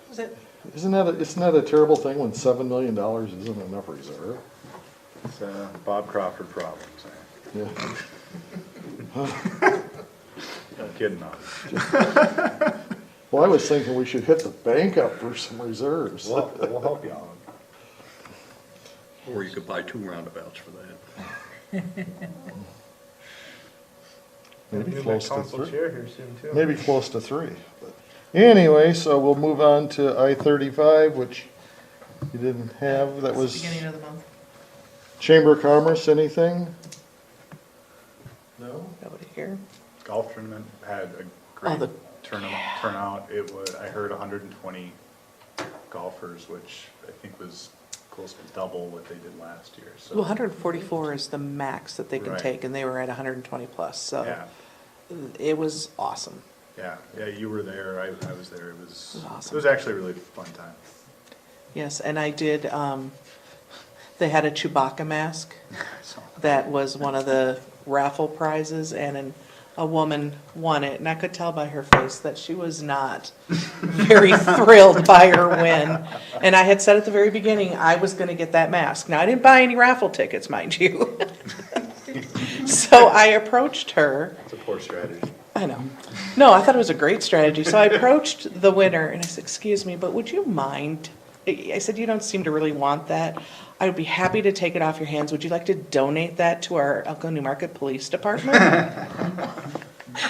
was it? Isn't that a terrible thing when $7 million isn't enough reserve? It's Bob Crawford problems. Yeah. No kidding on. Well, I was thinking we should hit the bank up for some reserves. We'll help you out. Or you could buy 2 roundabouts for that. Maybe New close to council 3. chair here soon too. Maybe close to 3. But Anyway, so we'll move on to I-35, which you didn't have. That That's the was beginning of the month. Chamber of Commerce, anything? No? Nobody here. Golf tournament had a Oh, great the- turnout. It was, I heard 120 golfers, which I think was close to double what they did last year, so. Well, 144 is the max that they can Right. take, and they were at 120 plus, so Yeah, it was awesome. yeah, you were there, I was there, it was, It was awesome. it was actually a really fun time. Yes, and I did, they had a Chewbacca mask So, that was one of the raffle prizes, and a woman won it, and I could tell by her face that she was not very thrilled by her win. And I had said at the very beginning, I was gonna get that mask. Now, I didn't buy any raffle tickets, mind you. So I approached her. It's a poor strategy. I know. No, I thought it was a great strategy. So I approached the winner and I said, excuse me, but would you mind? I said, you don't seem to really want that. I would be happy to take it off your hands. Would you like to donate that to our Elko New Market Police Department?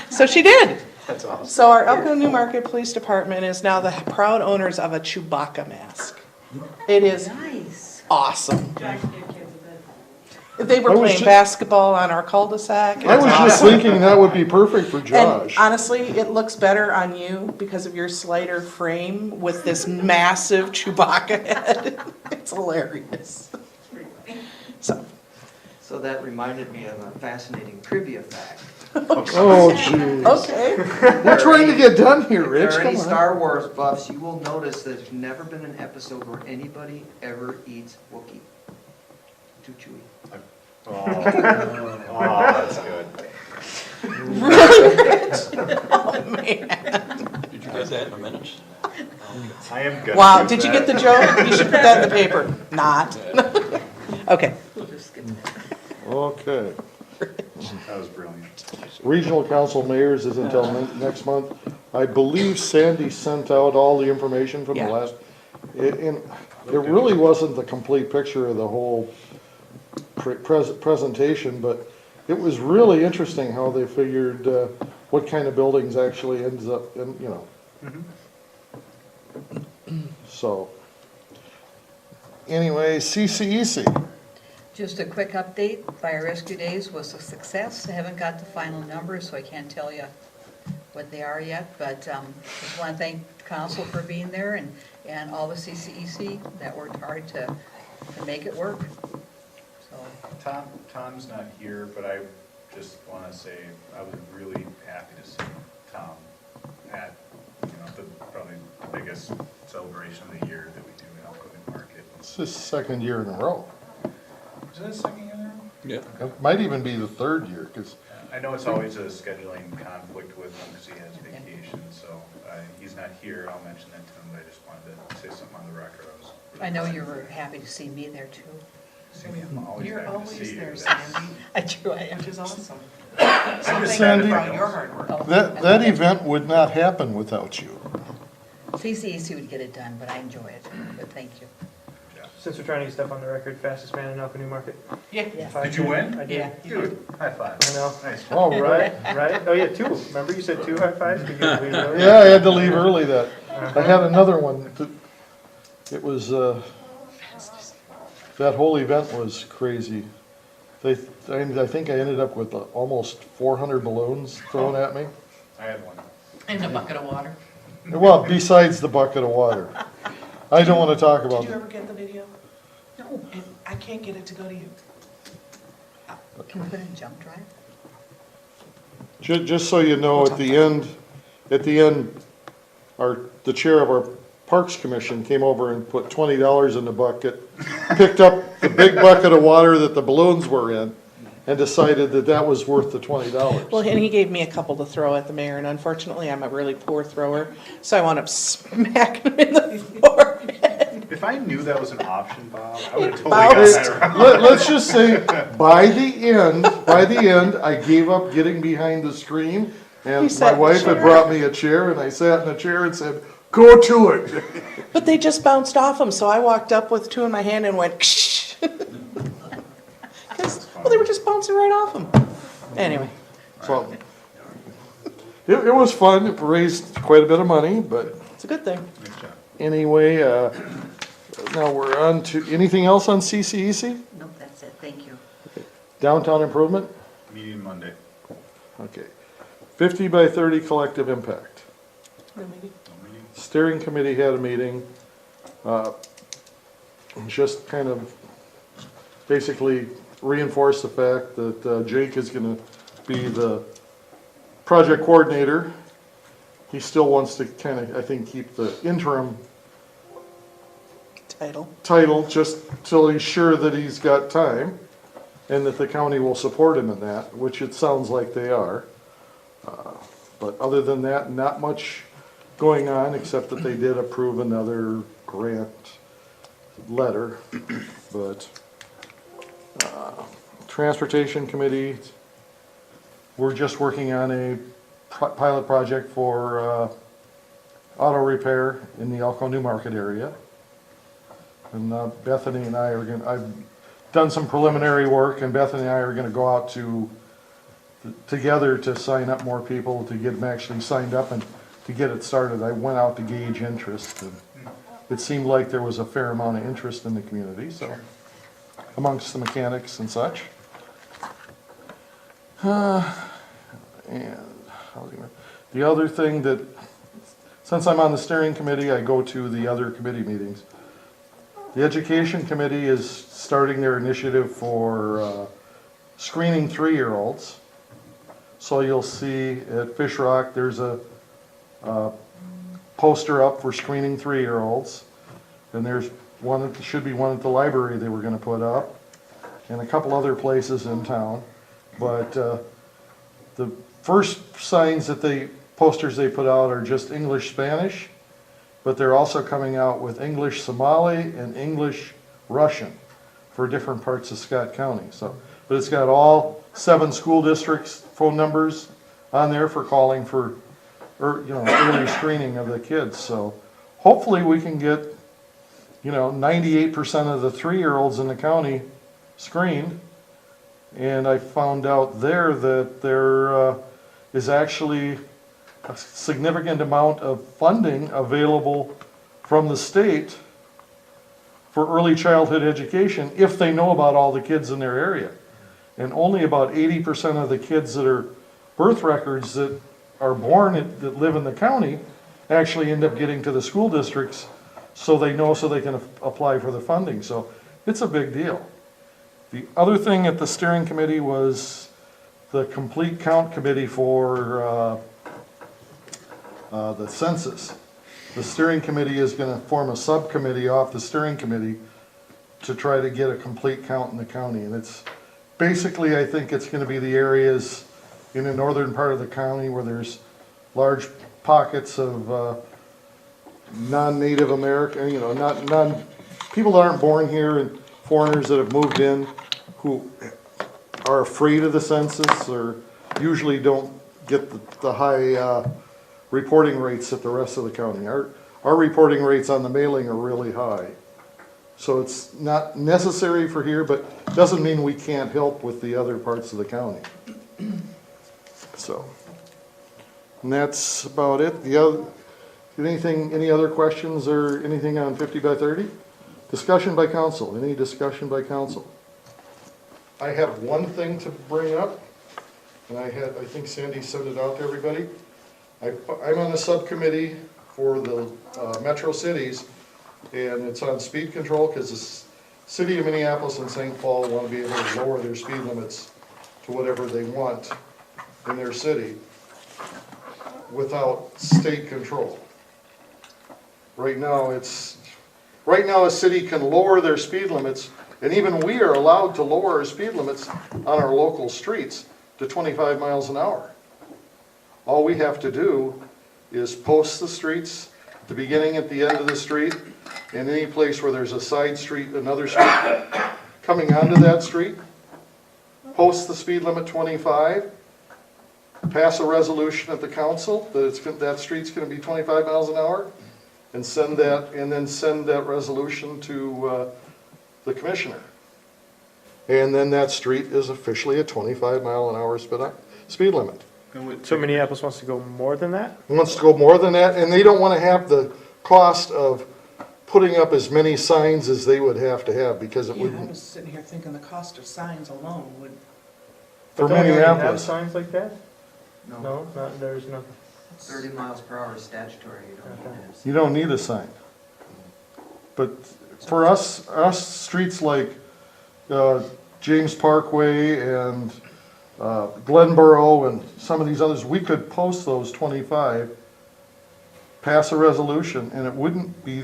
So she did. That's awesome. So our Elko New Market Police Department is now the proud owners of a Chewbacca mask. It is Nice. awesome. Jack gave kids a bit. They were I was playing ju- basketball on our cul-de-sac. I was just thinking that would be perfect for And Josh. honestly, it looks better on you because of your slighter frame with this massive Chewbacca head. It's hilarious. So, So that reminded me of a fascinating trivia fact. Oh, jeez. okay. We're trying to get done here, If Rich, there are any come on. Star Wars buffs, you will notice that there's never been an episode where anybody ever eats Wookiee. Too chewy. Oh, that's good. Oh, man. Did you get that in a minute? I am good. Wow, did you get the joke? You should put that in the paper. Not. Okay. Okay. That was brilliant. Regional Council Mayors is until next month. I believe Sandy sent out all the information from the Yeah. last, and it really wasn't the complete picture of the whole presentation, but it was really interesting how they figured what kind of buildings actually ends up, in, you know. So, anyway, CCEC. Just a quick update, Fire Rescue Days was a success. I haven't got the final numbers, so I can't tell you what they are yet, but just want to thank council for being there and all the CCEC that worked hard to make it work. So, Tom's not here, but I just want to say I was really happy to see Tom at, probably the biggest celebration of the year that we do in Elko New Market. It's his second year in a row. Is that the second year in a row? Yeah. It might even be the third year, because I know it's always a scheduling conflict with him because he has vacation, so he's not here. I'll mention that to him, but I just wanted to say something on the record. I know you were happy to see me there too. I'm always You're happy to see always you. there, That's- Sandy, I do, I am. which is awesome. So just thank you Sandy- for all your hard work. that event would not happen without you. CCEC would get it done, but I enjoy it, but thank you. Since we're trying to get stuff on the record, fastest man in Elko New Market. Yeah. Yeah. Did you win? I did. Yeah. Dude, high five. I know. Nice. All right. Right? Oh, yeah, 2. Remember you said 2 high fives? Did you leave it early? Yeah, I had to leave early that, I had another one, it was, that whole event was crazy. I think I ended up with almost 400 balloons thrown at me. I had one. In a bucket of water. Well, besides the bucket of water. I don't want to talk about Did you it. ever get the video? No, I can't get it to go to you. can we put it in jump drive? Just so you know, at the end, the chair of our Parks Commission came over and put $20 in the bucket, picked up the big bucket of water that the balloons were in, and decided that that was worth the $20. Well, and he gave me a couple to throw at the mayor, and unfortunately, I'm a really poor thrower, so I wound up smacking him in the forehead. If I knew that was an option, Bob, I would have totally bounced. got that around. Let's just say, by the end, I gave up getting behind the screen, You and sat my in the wife had chair. brought me a chair, and I sat in the chair and said, "Go to it." But they just bounced off him, so I walked up with 2 in my hand and went, ksh. Well, they were just bouncing right off him. Anyway, So, it was fun. It raised quite a bit of money, but It's a good thing. anyway, now we're on to, anything else on CCEC? Nope, that's it, thank you. Downtown improvement? Meeting Monday. Okay. 50 by 30 collective impact. Steering committee had a meeting, just kind of basically reinforce the fact that Jake is gonna be the project coordinator. He still wants to kind of, I think, keep the interim title just till he's sure that he's got time and that the county will support him in that, which it sounds like they are. But other than that, not much going on, except that they did approve another grant letter. But Transportation Committee, we're just working on a pilot project for auto repair in the Elko New Market area. And Bethany and I are gonna, I've done some preliminary work, and Bethany and I are gonna go out together to sign up more people, to get them actually signed up and to get it started. I went out to gauge interest, and it seemed like there was a fair amount of interest in the community, so, amongst the mechanics and such. And the other thing that, since I'm on the steering committee, I go to the other committee meetings. The education committee is starting their initiative for screening 3-year-olds. So you'll see at Fish Rock, there's a poster up for screening 3-year-olds. And there's one, should be one at the library they were gonna put up, and a couple other places in town. But the first signs that posters they put out are just English, Spanish, but they're also coming out with English, Somali, and English, Russian for different parts of Scott County. So, but it's got all 7 school districts' phone numbers on there for calling for, early screening of the kids. So hopefully we can get, 98% of the 3-year-olds in the county screened. And I found out there that there is actually a significant amount of funding available from the state for early childhood education if they know about all the kids in their area. And only about 80% of the kids that are birth records that are born, that live in the county, actually end up getting to the school districts, so they know, so they can apply for the funding. So it's a big deal. The other thing at the steering committee was the complete count committee for the census. The steering committee is going to form a subcommittee off the steering committee to try to get a complete count in the county. And it's basically, I think it's going to be the areas in the northern part of the county where there's large pockets of non-Native American, people that aren't born here, and foreigners that have moved in who are afraid of the census or usually don't get the high reporting rates that the rest of the county. Our reporting rates on the mailing are really high. So it's not necessary for here, but doesn't mean we can't help with the other parts of the county. So, and that's about it. Any other questions or anything on 50 by 30? Discussion by council. Any discussion by council? I have one thing to bring up, and I think Sandy sent it out to everybody. I'm on a subcommittee for the metro cities, and it's on speed control because the city of Minneapolis and St. Paul want to be able to lower their speed limits to whatever they want in their city without state control. Right now, a city can lower their speed limits, and even we are allowed to lower our speed limits on our local streets to 25 miles an hour. All we have to do is post the streets, at the beginning, at the end of the street, and any place where there's a side street, another street coming onto that street, post the speed limit 25, pass a resolution at the council that that street's going to be 25 miles an hour, and send that resolution to the commissioner. And then that street is officially a 25 mile an hour speed limit. So Minneapolis wants to go more than that? Wants to go more than that, and they don't want to have the cost of putting up as many signs as they would have to have, because it Yeah, I wouldn't, was sitting here thinking the cost of signs alone would, for But don't we already have Minneapolis. signs like that? No, there's nothing. 30 miles per hour is statutory, you don't need to have. You don't need a sign. But for us streets like James Parkway and Glenboro and some of these others, we could post those 25, pass a resolution, and it wouldn't be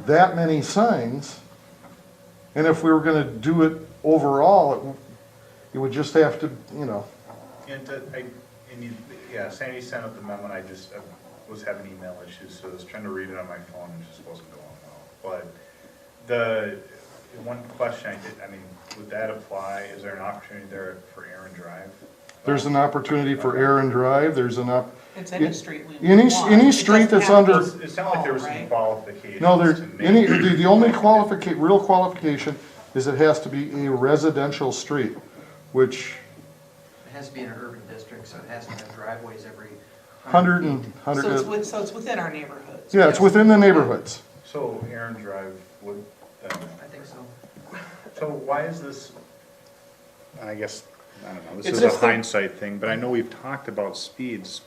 that many signs. And if we were gonna do it overall, it would just have to, you know, Yeah, Sandy sent out the memo, and I was having email issues, so I was trying to read it on my phone, and it just wasn't going well. But the one question would that apply, is there an opportunity there for Aaron Drive? there's an opportunity for Aaron Drive, there's it's any street we Any- want. any It street doesn't that's have under- to be It sounded like there was small, some right? qualifications. No, there's, to make the only real qualification is it has to be a residential street, which It has to be in an urban district, so it has to have driveways every 100 feet. and, 100, So it's within our neighborhoods. yeah, it's within the neighborhoods. So Aaron Drive would, I think so. so why is this, I guess, I don't know, this It's is a just the- hindsight thing, but I know we've talked about speeds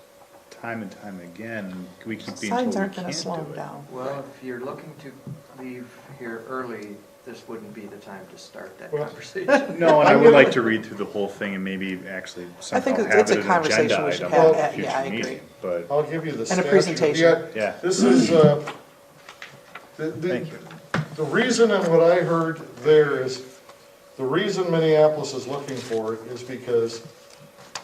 time and time again, and we keep being told Signs we aren't gonna can't slow do them it. down. Well, if you're looking to leave here early, this wouldn't be the time to start that Well- conversation. No, and I would like to read through the whole thing and maybe actually somehow think have it's it a as an conversation agenda we should item have. at a Yeah, I future agree. meeting, but, I'll give you the And a statute. presentation. yeah, This is, thank you. the reason and what I heard there is, the reason Minneapolis is looking for it is because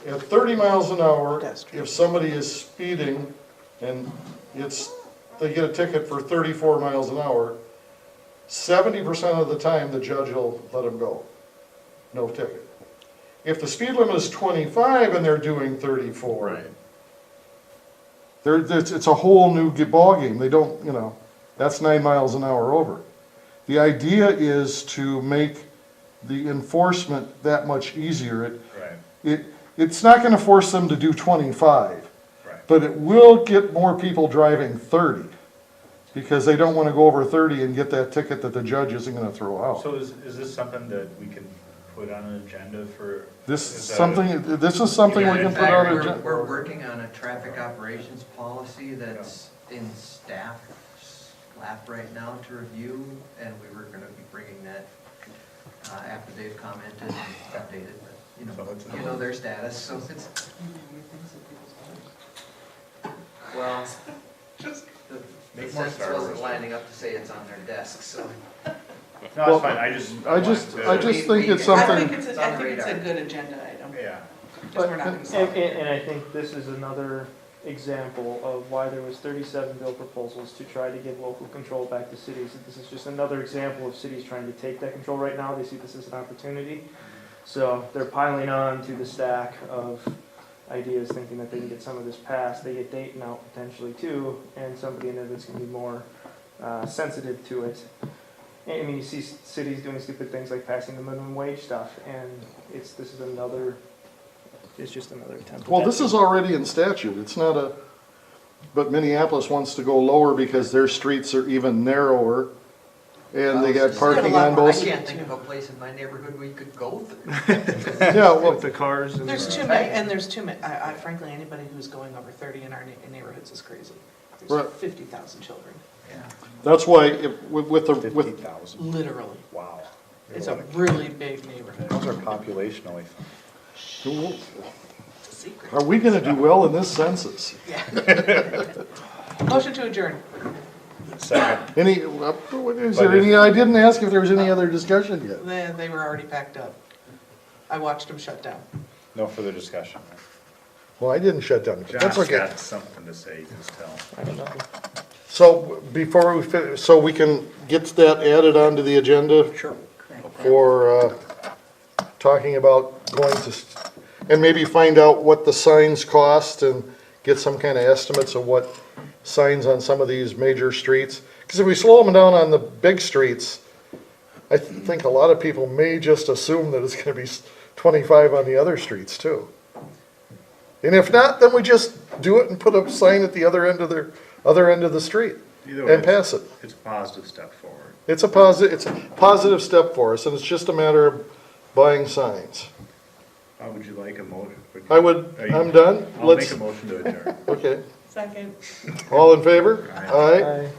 at 30 miles an hour, Pedestrian. if somebody is speeding and they get a ticket for 34 miles an hour, 70% of the time, the judge will let them go. No ticket. If the speed limit is 25 and they're doing 34, it's a whole new ballgame. They don't, that's 9 miles an hour over. The idea is to make the enforcement that much easier. It's not gonna force them to do 25, but it will get more people driving 30, because they don't wanna go over 30 and get that ticket that the judge isn't gonna throw out. So is this something that we can put on an agenda for? This is is that- something we Yeah, can in put on fact, our we're agenda. working on a traffic operations policy that's in staff's lap right now to review, and we were gonna be bringing that after they've commented and updated, but, you know their status, so it's, well, the Make more sentence Star wasn't Wars. lining up to say it's on their desk, so. No, it's fine, I just think it's I something, think it's a good agenda item. Yeah. Because we're not gonna solve it. And I think this is another example of why there was 37 bill proposals to try to give local control back to cities. This is just another example of cities trying to take that control right now. They see this as an opportunity. So they're piling on to the stack of ideas, thinking that they can get some of this passed. They get Dayton out potentially too, and somebody in Edmonds can be more sensitive to it. I mean, you see cities doing stupid things like passing the minimum wage stuff, and it's just another attempt. at well, that. this is already in statute, it's not but Minneapolis wants to go lower because their streets are even narrower, and they got parking on I both. can't think of a place in my neighborhood we could go through. Yeah, well, With the cars and. There's too many, and there's too many, I frankly, anybody who's going over 30 in our neighborhoods is crazy. Right. There's 50,000 children, that's why, with 50,000, literally. wow. It's a really big neighborhood. How's our population only? It's a secret. are we gonna do well in this census? Yeah. Motion to adjourn. Second. I didn't ask if there was any other discussion yet. They were already packed up. I watched them shut down. No further discussion. Well, I didn't shut down, that's John's okay. got something to say, just tell. I don't know. So, before we finish, so we can get that added onto the agenda? Sure. For talking about going to, and maybe find out what the signs cost and get some kind of estimates of what signs on some of these major streets. Because if we slow them down on the big streets, I think a lot of people may just assume that it's going to be 25 on the other streets too. And if not, then we just do it and put a sign at the other end of the street Either way, and pass it. It's a positive step forward. It's a positive step for us, and it's just a matter of buying signs. How would you like a motion? I'm done. I'll make a motion to adjourn. Okay, Second. all in favor? Aye. Aye. Aye.